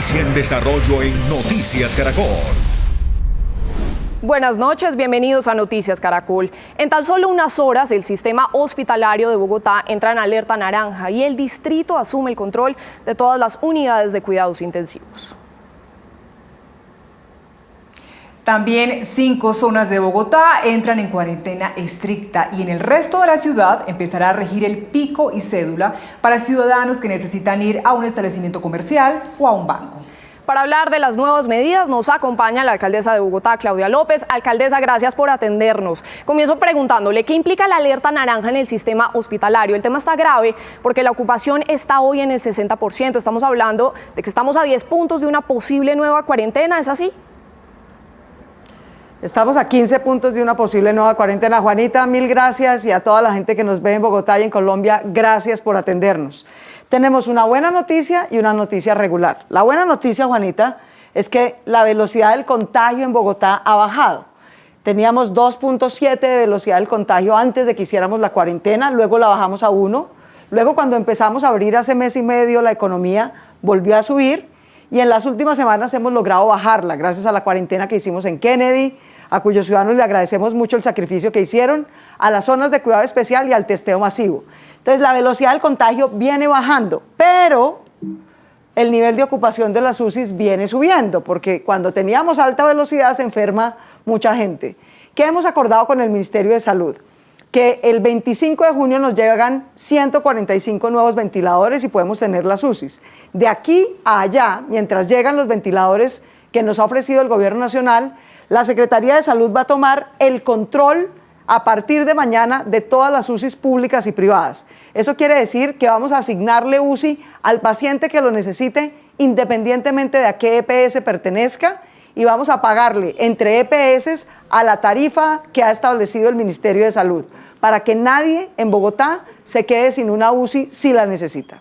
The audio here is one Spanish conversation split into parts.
Noticia en desarrollo en Noticias Caracol. Buenas noches, bienvenidos a Noticias Caracol. En tan solo unas horas, el sistema hospitalario de Bogotá entra en alerta naranja y el distrito asume el control de todas las unidades de cuidados intensivos. También 5 zonas de Bogotá entran en cuarentena estricta y en el resto de la ciudad empezará a regir el pico y cédula para ciudadanos que necesitan ir a un establecimiento comercial o a un banco. Para hablar de las nuevas medidas nos acompaña la alcaldesa de Bogotá, Claudia López. Alcaldesa, gracias por atendernos. Comienzo preguntándole, ¿qué implica la alerta naranja en el sistema hospitalario? El tema está grave porque la ocupación está hoy en el 60%. Estamos hablando de que estamos a 10 puntos de una posible nueva cuarentena, ¿es así? Estamos a 15 puntos de una posible nueva cuarentena. Juanita, mil gracias, y a toda la gente que nos ve en Bogotá y en Colombia, gracias por atendernos. Tenemos una buena noticia y una noticia regular. La buena noticia, Juanita, es que la velocidad del contagio en Bogotá ha bajado. Teníamos 2.7 de velocidad del contagio antes de que hiciéramos la cuarentena, luego la bajamos a 1. Luego, cuando empezamos a abrir hace mes y medio, la economía volvió a subir y en las últimas semanas hemos logrado bajarla gracias a la cuarentena que hicimos en Kennedy, a cuyos ciudadanos le agradecemos mucho el sacrificio que hicieron, a las zonas de cuidado especial y al testeo masivo. Entonces, la velocidad del contagio viene bajando, pero el nivel de ocupación de las UCIs viene subiendo, porque cuando teníamos alta velocidad se enferma mucha gente. ¿Qué hemos acordado con el Ministerio de Salud? Que el 25 de junio nos llegan 145 nuevos ventiladores y podemos tener las UCIs. De aquí a allá, mientras llegan los ventiladores que nos ha ofrecido el Gobierno Nacional, la Secretaría de Salud va a tomar el control a partir de mañana de todas las UCIs públicas y privadas. Eso quiere decir que vamos a asignarle UCI al paciente que lo necesite, independientemente de a qué EPS pertenezca, y vamos a pagarle entre EPS a la tarifa que ha establecido el Ministerio de Salud, para que nadie en Bogotá se quede sin una UCI si la necesita.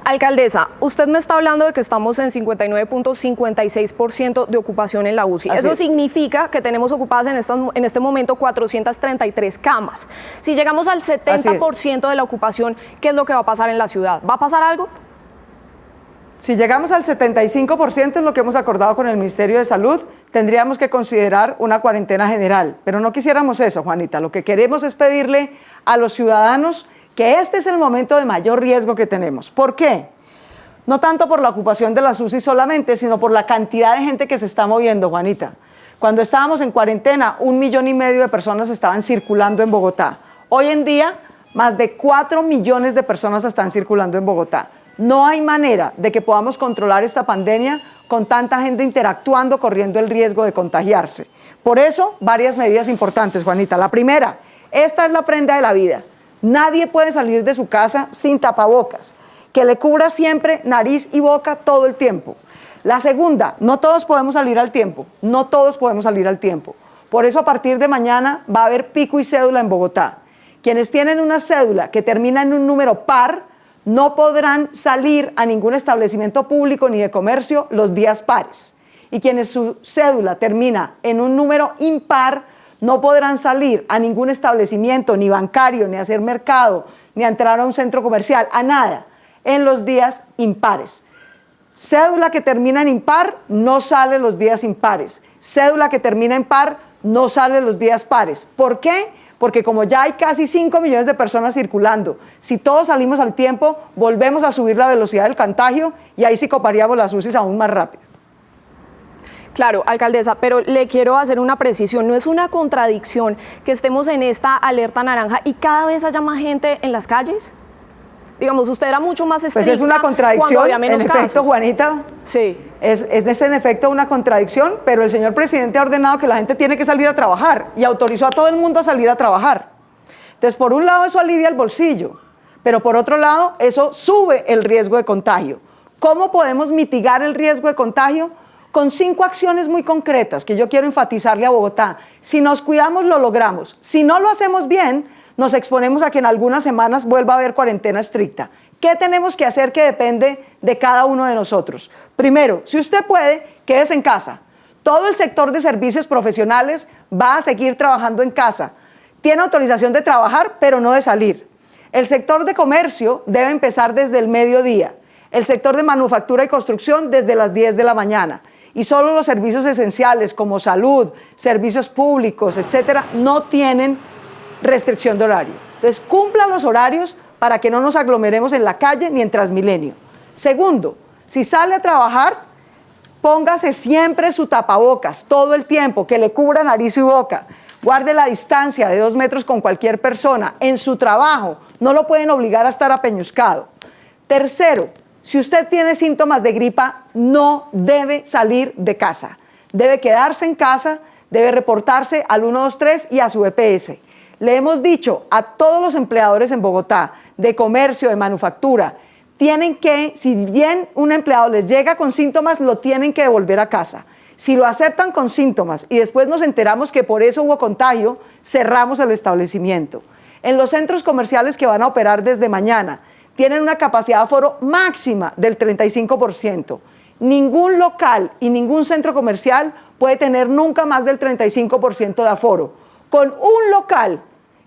Alcaldesa, usted me está hablando de que estamos en 59.56% de ocupación en la UCI. Eso significa que tenemos ocupadas en este momento 433 camas. Si llegamos al 70% de la ocupación, ¿qué es lo que va a pasar en la ciudad? ¿Va a pasar algo? Si llegamos al 75%, es lo que hemos acordado con el Ministerio de Salud, tendríamos que considerar una cuarentena general. Pero no quisiéramos eso, Juanita. Lo que queremos es pedirle a los ciudadanos que este es el momento de mayor riesgo que tenemos. ¿Por qué? No tanto por la ocupación de las UCI solamente, sino por la cantidad de gente que se está moviendo, Juanita. Cuando estábamos en cuarentena, 1,5 millones de personas estaban circulando en Bogotá. Hoy en día, más de 4 millones de personas están circulando en Bogotá. No hay manera de que podamos controlar esta pandemia con tanta gente interactuando, corriendo el riesgo de contagiarse. Por eso, varias medidas importantes, Juanita. La primera, esta es la prenda de la vida. Nadie puede salir de su casa sin tapabocas, que le cubra siempre nariz y boca todo el tiempo. La segunda, no todos podemos salir al tiempo, no todos podemos salir al tiempo. Por eso a partir de mañana va a haber pico y cédula en Bogotá. Quienes tienen una cédula que termina en un número par no podrán salir a ningún establecimiento público ni de comercio los días pares. Y quienes su cédula termina en un número impar no podrán salir a ningún establecimiento, ni bancario, ni a hacer mercado, ni a entrar a un centro comercial, a nada, en los días impares. Cédula que termina en impar no sale los días impares. Cédula que termina en par no sale los días pares. ¿Por qué? Porque como ya hay casi 5 millones de personas circulando, si todos salimos al tiempo, volvemos a subir la velocidad del contagio y ahí sí coparíamos las UCIs aún más rápido. Claro, alcaldesa, pero le quiero hacer una precisión. No es una contradicción que estemos en esta alerta naranja y cada vez haya más gente en las calles. Digamos, usted era mucho más estricta. Pues es una contradicción, había menos en efecto, casos. Juanita. Sí. Es en efecto una contradicción, pero el señor presidente ha ordenado que la gente tiene que salir a trabajar y autorizó a todo el mundo a salir a trabajar. Entonces, por un lado, eso alivia el bolsillo, pero por otro lado, eso sube el riesgo de contagio. ¿Cómo podemos mitigar el riesgo de contagio? Con 5 acciones muy concretas que yo quiero enfatizarle a Bogotá. Si nos cuidamos, lo logramos. Si no lo hacemos bien, nos exponemos a que en algunas semanas vuelva a haber cuarentena estricta. ¿Qué tenemos que hacer que depende de cada uno de nosotros? Primero, si usted puede, quédese en casa. Todo el sector de servicios profesionales va a seguir trabajando en casa. Tiene autorización de trabajar, pero no de salir. El sector de comercio debe empezar desde el mediodía. el sector de manufactura y construcción desde las 10 de la mañana. Y solo los servicios esenciales como salud, servicios públicos, etcétera, no tienen restricción de horario. Entonces, cumplan los horarios para que no nos aglomeremos en la calle ni en Transmilenio. Segundo, si sale a trabajar, póngase siempre su tapabocas todo el tiempo, que le cubra nariz y boca. Guarde la distancia de 2 metros con cualquier persona. En su trabajo no lo pueden obligar a estar apeñuscado. Tercero, si usted tiene síntomas de gripa, no debe salir de casa. Debe quedarse en casa, debe reportarse al 123 y a su EPS. Le hemos dicho a todos los empleadores en Bogotá, de comercio, de manufactura, tienen que, si bien un empleado les llega con síntomas, lo tienen que devolver a casa. Si lo aceptan con síntomas y después nos enteramos que por eso hubo contagio, cerramos el establecimiento. En los centros comerciales que van a operar desde mañana, tienen una capacidad de aforo máxima del 35%. Ningún local y ningún centro comercial puede tener nunca más del 35% de aforo. Con un local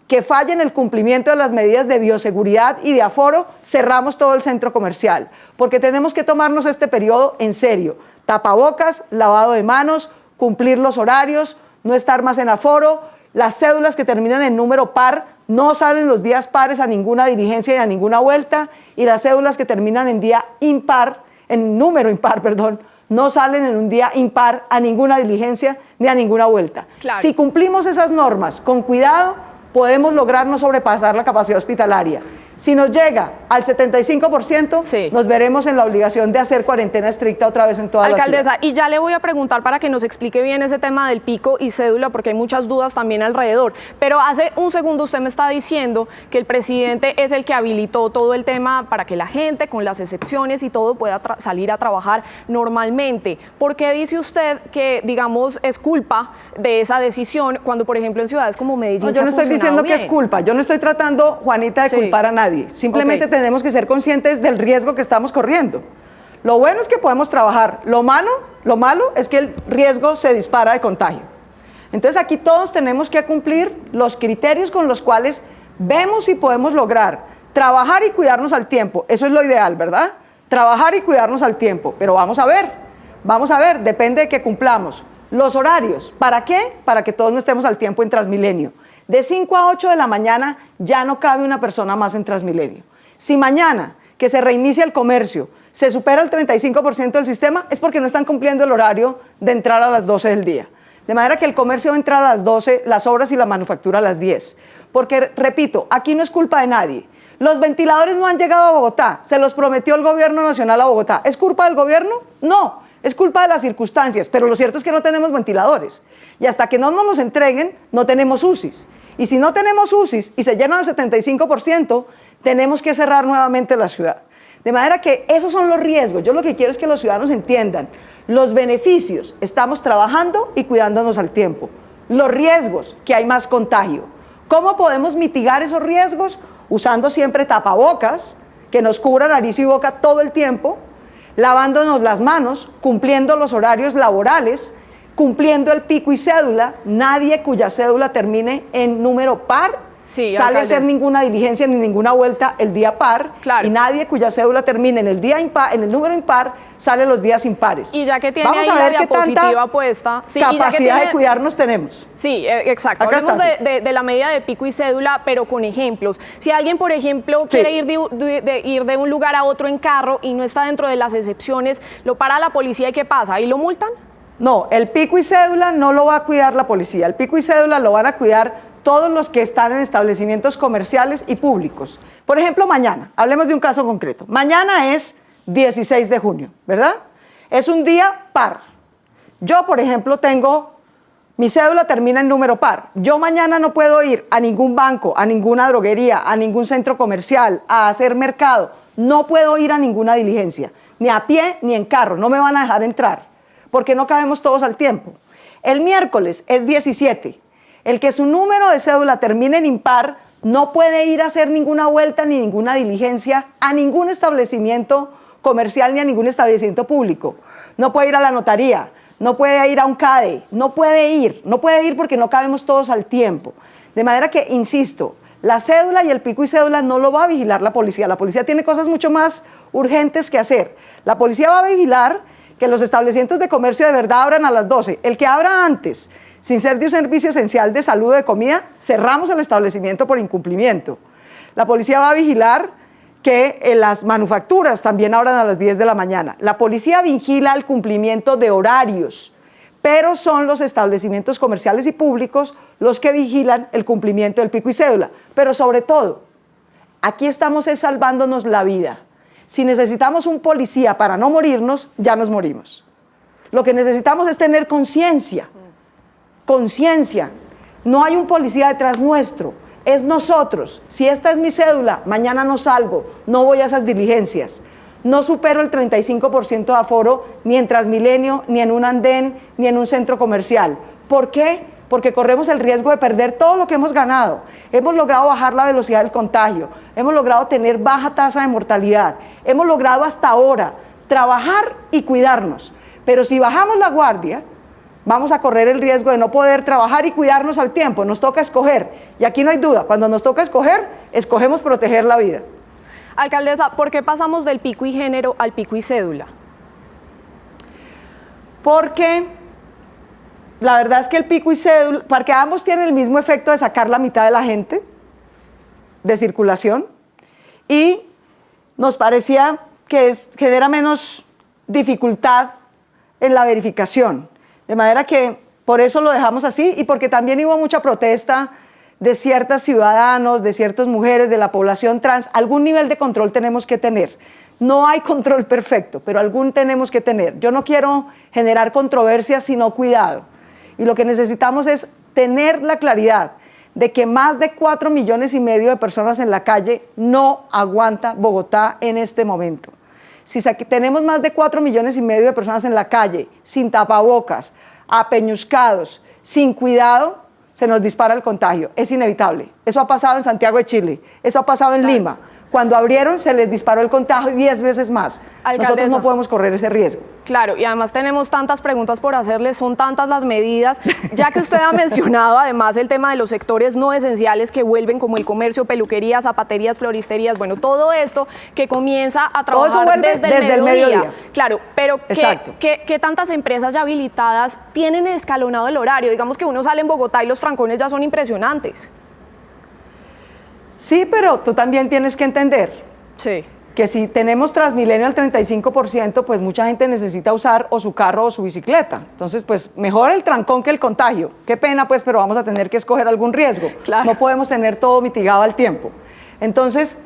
que falle en el cumplimiento de las medidas de bioseguridad y de aforo, cerramos todo el centro comercial, porque tenemos que tomarnos este periodo en serio. Tapabocas, lavado de manos, cumplir los horarios, no estar más en aforo. Las cédulas que terminan en número par no salen los días pares a ninguna diligencia y a ninguna vuelta, y las cédulas que terminan en día impar, en número impar, perdón, no salen en un día impar a ninguna diligencia ni a ninguna vuelta. Claro. Si cumplimos esas normas con cuidado, podemos lograr no sobrepasar la capacidad hospitalaria. Si nos llega al 75%, sí, nos veremos en la obligación de hacer cuarentena estricta otra vez en toda la ciudad. Alcaldesa, y ya le voy a preguntar para que nos explique bien ese tema del pico y cédula, porque hay muchas dudas también alrededor. Pero hace un segundo usted me está diciendo que el presidente es el que habilitó todo el tema para que la gente, con las excepciones y todo, pueda salir a trabajar normalmente. ¿Por qué dice usted que, digamos, es culpa de esa decisión cuando, por ejemplo, en ciudades como Medellín yo no estoy diciendo que es culpa, yo no estoy tratando, Juanita, de culpar a nadie. Simplemente tenemos que ser conscientes del riesgo que estamos corriendo. Lo bueno es que podemos trabajar, lo malo es que el riesgo se dispara de contagio. Entonces aquí todos tenemos que cumplir los criterios con los cuales vemos si podemos lograr trabajar y cuidarnos al tiempo. Eso es lo ideal, ¿verdad? Trabajar y cuidarnos al tiempo, pero vamos a ver, depende de que cumplamos los horarios. ¿Para qué? Para que todos no estemos al tiempo en Transmilenio. De 5 a 8 de la mañana ya no cabe una persona más en Transmilenio. Si mañana, que se reinicia el comercio, se supera el 35% del sistema, es porque no están cumpliendo el horario de entrar a las 12 del día. De manera que el comercio va a entrar a las 12, las obras y la manufactura a las 10. Porque, repito, aquí no es culpa de nadie. Los ventiladores no han llegado a Bogotá, se los prometió el gobierno nacional a Bogotá. ¿Es culpa del gobierno? No, es culpa de las circunstancias, pero lo cierto es que no tenemos ventiladores. Y hasta que no nos los entreguen, no tenemos UCIs. Y si no tenemos UCIs y se llenan al 75%, tenemos que cerrar nuevamente la ciudad. De manera que esos son los riesgos. Yo lo que quiero es que los ciudadanos entiendan los beneficios, estamos trabajando y cuidándonos al tiempo. Los riesgos, que hay más contagio. ¿Cómo podemos mitigar esos riesgos? Usando siempre tapabocas, que nos cubra nariz y boca todo el tiempo, lavándonos las manos, cumpliendo los horarios laborales, cumpliendo el pico y cédula. Nadie cuya cédula termine en número par sale a hacer ninguna diligencia ni ninguna vuelta el día par, y nadie cuya cédula termine en el día impar, en el número impar, sale los días impares. Y ya que tiene vamos ahí a ver la qué diapositiva puesta, capacidad de cuidarnos tenemos. Sí, exacto. Hablemos de la medida de pico y cédula, pero con ejemplos. Si alguien, por ejemplo, quiere ir de un lugar a otro en carro y no está dentro de las excepciones, lo para la policía y ¿qué pasa? ¿Ahí lo multan? No, el pico y cédula no lo va a cuidar la policía. El pico y cédula lo van a cuidar todos los que están en establecimientos comerciales y públicos. Por ejemplo, mañana, hablemos de un caso concreto. Mañana es 16 de junio, ¿verdad? Es un día par. Yo, por ejemplo, mi cédula termina en número par. Yo mañana no puedo ir a ningún banco, a ninguna droguería, a ningún centro comercial, a hacer mercado. No puedo ir a ninguna diligencia, ni a pie ni en carro. No me van a dejar entrar, porque no cabemos todos al tiempo. El miércoles es 17. El que su número de cédula termine en impar no puede ir a hacer ninguna vuelta ni ninguna diligencia a ningún establecimiento comercial ni a ningún establecimiento público. No puede ir a la notaría, no puede ir a un CADE, no puede ir porque no cabemos todos al tiempo. De manera que, insisto, La cédula y el pico y cédula no lo va a vigilar la policía. La policía tiene cosas mucho más urgentes que hacer. La policía va a vigilar que los establecimientos de comercio de verdad abran a las 12. El que abra antes, sin ser de un servicio esencial de salud o de comida, cerramos el establecimiento por incumplimiento. La policía va a vigilar que las manufacturas también abran a las 10 de la mañana. La policía vigila el cumplimiento de horarios, pero son los establecimientos comerciales y públicos los que vigilan el cumplimiento del pico y cédula. Pero sobre todo, aquí estamos salvándonos la vida. Si necesitamos un policía para no morirnos, ya nos morimos. Lo que necesitamos es tener conciencia. Conciencia. No hay un policía detrás nuestro, es nosotros. Si esta es mi cédula, mañana no salgo, no voy a esas diligencias. No supero el 35% de aforo ni en Transmilenio, ni en un andén, ni en un centro comercial. ¿Por qué? Porque corremos el riesgo de perder todo lo que hemos ganado. Hemos logrado bajar la velocidad del contagio, hemos logrado tener baja tasa de mortalidad, hemos logrado hasta ahora trabajar y cuidarnos. Pero si bajamos la guardia, vamos a correr el riesgo de no poder trabajar y cuidarnos al tiempo. Nos toca escoger. Y aquí no hay duda, cuando nos toca escoger, escogemos proteger la vida. Alcaldesa, ¿por qué pasamos del pico y género al pico y cédula? Porque la verdad es que el pico y cédula, porque ambos tienen el mismo efecto de sacar la mitad de la gente de circulación, y nos parecía que genera menos dificultad en la verificación. De manera que por eso lo dejamos así, y porque también hubo mucha protesta de ciertos ciudadanos, de ciertas mujeres, de la población trans. Algún nivel de control tenemos que tener. No hay control perfecto, pero algún tenemos que tener. Yo no quiero generar controversias, sino cuidado. Y lo que necesitamos es tener la claridad de que más de 4,5 millones de personas en la calle no aguanta Bogotá en este momento. Si tenemos más de 4,5 millones de personas en la calle, sin tapabocas, apeñuscados, sin cuidado, se nos dispara el contagio. Es inevitable. Eso ha pasado en Santiago de Chile, eso ha pasado en Lima. Cuando abrieron, se les disparó el contagio 10 veces más. Alcaldesa, nosotros no podemos correr ese riesgo. Claro, y además tenemos tantas preguntas por hacerle, son tantas las medidas, ya que usted ha mencionado además el tema de los sectores no esenciales que vuelven, como el comercio, peluquerías, zapaterías, floristerías, bueno, todo esto que comienza a trabajar desde el mediodía. Claro, pero ¿qué tantas empresas ya habilitadas tienen escalonado el horario? Digamos que uno sale en Bogotá y los trancones ya son impresionantes. Sí, pero tú también tienes que entender que si tenemos Transmilenio al 35%, pues mucha gente necesita usar o su carro o su bicicleta. Entonces, pues mejor el trancón que el contagio. Qué pena, pues, pero vamos a tener que escoger algún riesgo. Claro. No podemos tener todo mitigado al tiempo. Entonces,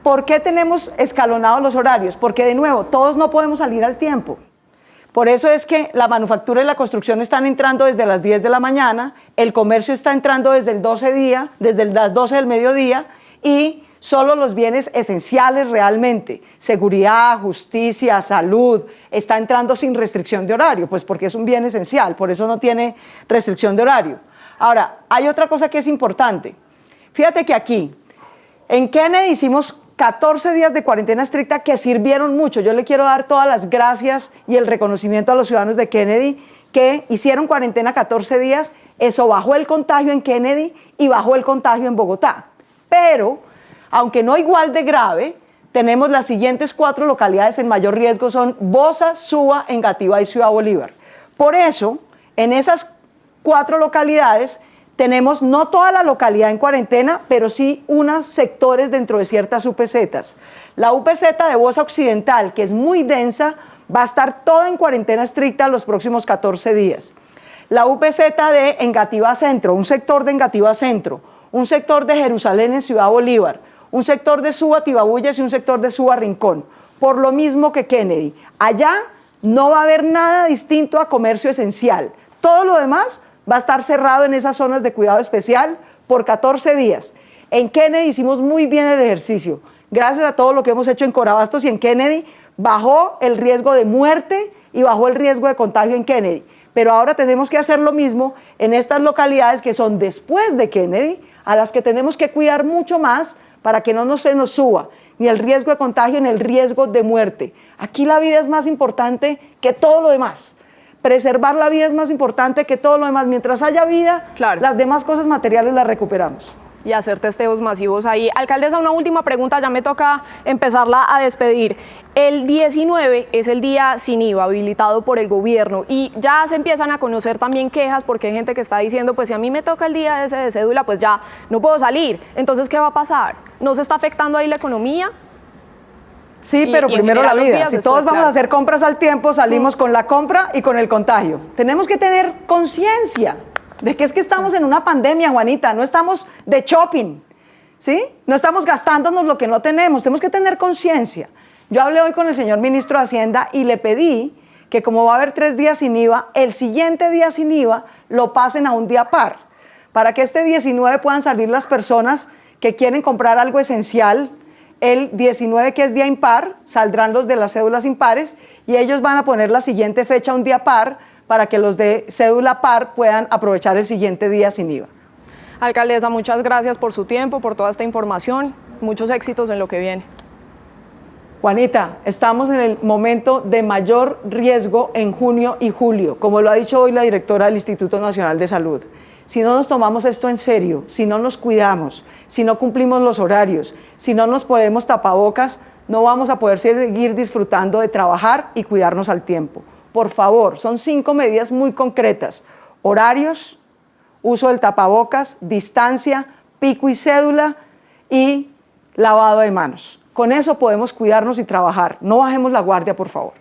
¿por qué tenemos escalonados los horarios? Porque, de nuevo, todos no podemos salir al tiempo. Por eso es que la manufactura y la construcción están entrando desde las 10 de la mañana, el comercio está entrando desde las 12 del mediodía, y solo los bienes esenciales realmente, seguridad, justicia, salud, está entrando sin restricción de horario, pues porque es un bien esencial, por eso no tiene restricción de horario. Ahora, hay otra cosa que es importante. Fíjate que aquí, en Kennedy hicimos 14 días de cuarentena estricta que sirvieron mucho. Yo le quiero dar todas las gracias y el reconocimiento a los ciudadanos de Kennedy que hicieron cuarentena 14 días. Eso bajó el contagio en Kennedy y bajó el contagio en Bogotá. Pero, aunque no igual de grave, tenemos las siguientes 4 localidades en mayor riesgo: son Bosa, Suba, Engativá y Ciudad Bolívar. Por eso, en esas 4 localidades tenemos no toda la localidad en cuarentena, pero sí unos sectores dentro de ciertas UPZs. La UPZ de Bosa Occidental, que es muy densa, va a estar toda en cuarentena estricta los próximos 14 días. La UPZ de Engativá Centro, un sector de Engativá Centro, un sector de Jerusalén en Ciudad Bolívar, un sector de Suba Tibabuyes y un sector de Suba Rincón. Por lo mismo que Kennedy, allá no va a haber nada distinto a comercio esencial. Todo lo demás va a estar cerrado en esas zonas de cuidado especial por 14 días. En Kennedy hicimos muy bien el ejercicio. Gracias a todo lo que hemos hecho en Corabastos y en Kennedy, bajó el riesgo de muerte y bajó el riesgo de contagio en Kennedy. Pero ahora tenemos que hacer lo mismo en estas localidades que son después de Kennedy, a las que tenemos que cuidar mucho más para que no se nos suba ni el riesgo de contagio ni el riesgo de muerte. Aquí la vida es más importante que todo lo demás. Preservar la vida es más importante que todo lo demás. Mientras haya vida, las demás cosas materiales las recuperamos. y hacer testeos masivos ahí. Alcaldesa, una última pregunta, ya me toca empezarla a despedir. El 19 es el día sin IVA habilitado por el gobierno y ya se empiezan a conocer también quejas porque hay gente que está diciendo, pues si a mí me toca el día ese de cédula, pues ya no puedo salir. Entonces, ¿qué va a pasar? ¿No se está afectando ahí la economía? Sí, pero primero la vida. Si todos vamos claro, a hacer compras al tiempo, salimos con la compra y con el contagio. Tenemos que tener conciencia de que es que estamos en una pandemia, Juanita, no estamos de shopping, ¿sí? No estamos gastándonos lo que no tenemos, tenemos que tener conciencia. Yo hablé hoy con el señor ministro de Hacienda y le pedí que como va a haber 3 días sin IVA, el siguiente día sin IVA lo pasen a un día par, para que este 19 puedan salir las personas que quieren comprar algo esencial. El 19, que es día impar, saldrán los de las cédulas impares y ellos van a poner la siguiente fecha un día par para que los de cédula par puedan aprovechar el siguiente día sin IVA. Alcaldesa, muchas gracias por su tiempo, por toda esta información. Muchos éxitos en lo que viene. Juanita, estamos en el momento de mayor riesgo en junio y julio, como lo ha dicho hoy la directora del Instituto Nacional de Salud. Si no nos tomamos esto en serio, si no nos cuidamos, si no cumplimos los horarios, si no nos ponemos tapabocas, no vamos a poder seguir disfrutando de trabajar y cuidarnos al tiempo. Por favor, son 5 medidas muy concretas: horarios, uso del tapabocas, distancia, pico y cédula y lavado de manos. Con eso podemos cuidarnos y trabajar. No bajemos la guardia, por favor.